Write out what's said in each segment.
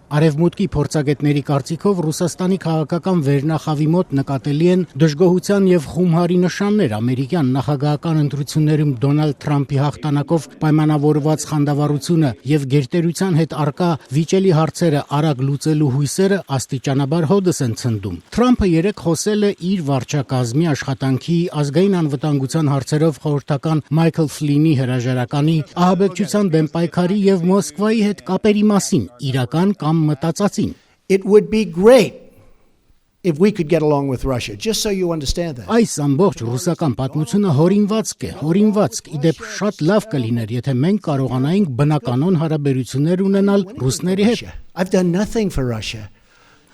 Արևմուտքի փորձագետների կարծիքով Ռուսաստանի քաղաքական վերնախավի մոտ նկատելի են դժգոհության եւ խումհարի նշաններ ամերիկյան նախագահական ընտրություններում Դոնալդ Թրամփի հաղթանակով պայմանավորված խանդավառությունը եւ գերտերության հետ արկա վիճելի հարցերը արագ լուծելու հույսերը աստիճանաբար հոդս են ցնդում։ Թրամփը երեկ խոսել է իր վարչակազմի աշխատանքի ազգային անվտանգության հարցերով խորհրդական Մայքլ Ֆլինի հրաժարականի, ահաբեկչության դեմ պայքարի եւ Մոսկվայի հետ կապերի մասին, իրական կամ մտածածին։ It would be great if we could get along with Russia, just so you understand that. Այս ամբողջ ռուսական պատմությունը հորինվածք, իդեպ շատ լավ կլիներ, եթե մենք կարողանայինք բնականոն հարաբերություններ ունենալ ռուսների հետ։ I've done nothing for Russia.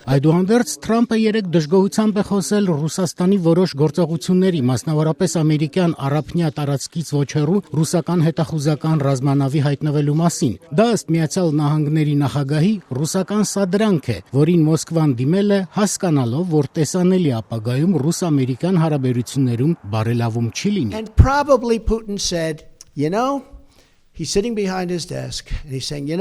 Այդուհանդերձ Թրամփը երեկ դժգոհությամբ է խոսել Ռուսաստանի որոշ գործողությունների, մասնավորապես ամերիկյան առափնյա տարածքից ոչ հեռու ռուսական հետախուզական ռազմանավի հայտնվելու մասին։ Դա ըստ Միացյալ Նահանգների նախագահի ռուսական սադրանք է, որին Մոսկվան դիմել է հասկանալով, որ տեսանելի ապագայում ռուս-ամերիկյան հարաբերություններում բարելավում չի լինի։ And probably Putin said, he's sitting behind his desk and he's saying,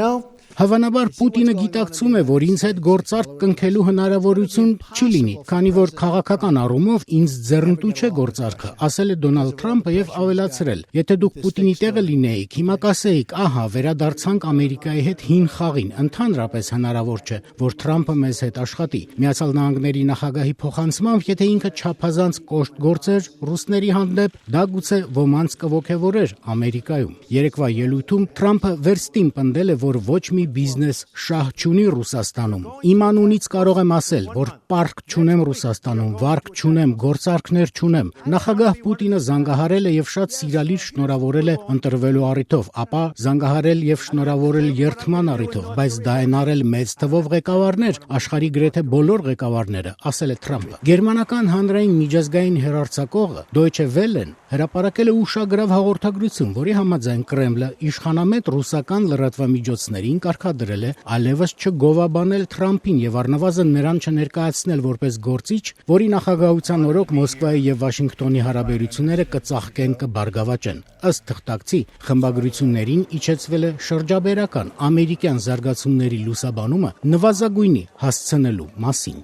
Հավանաբար Պուտինը գիտակցում է, որ ինձ հետ գործարք կնքելու հնարավորություն չի լինի, քանի որ քաղաքական առումով ինձ ձեռնտու չէ գործարքը, ասել է Դոնալդ Թրամփը եւ ավելացրել. Եթե դուք Պուտինի տեղը լինեիք, հիմա կասեիք, ահա, վերադարձանք Ամերիկայի հետ հին խաղին, ընդհանրապես հնարավոր չէ, որ Թրամփը մեզ հետ աշխատի։ Միացյալ Նահանգների նախագահի փոխանցմամբ, եթե ինքը չափազանց կոշտ գործեր ռուսների հանդեպ, դա գուցե ոմանց կողոքեվորեր Ամերիկայում։ Երեկվա ելույթում Թրամփը վերստին պնդել է, որ ոչ մի բիզնես շահ չունի Ռուսաստանում։ Իմ անունից կարող եմ ասել, որ պարկ չունեմ Ռուսաստանում, վարկ չունեմ, գործարքներ չունեմ։ Նախագահ Պուտինը զանգահարել է եւ շատ սիրալիր շնորհավորել է ընտրվելու առիթով, ապա զանգահարել եւ շնորհավորել երթման առիթով, բայց դա են արել մեծ թվով ղեկավարներ, աշխարհի գրեթե բոլոր ղեկավարները, ասել է Թրամփը։ Գերմանական հանրային միջազգային հեռարձակողը Deutsche Welle-ն հրապարակել է ուշագրավ հաղորդագրություն, որի համաձայն Կրեմլը իշխանամետ ռուսական լրատվամիջոցներին կարգադրել է այլևս չգովաբանել Թրամփին եւ առնվազն նրան չներկայացնել որպես գործիչ, որի նախագահության օրոք Մոսկվայի եւ Վաշինգտոնի հարաբերությունները կծաղկեն, կբարգավաճեն։ Ըստ թղթակցի, խմբագրություններին իջեցվել է շրջաբերական ամերիկյան զարգացումների լուսաբանումը նվազագույնի հասցնելու մասին։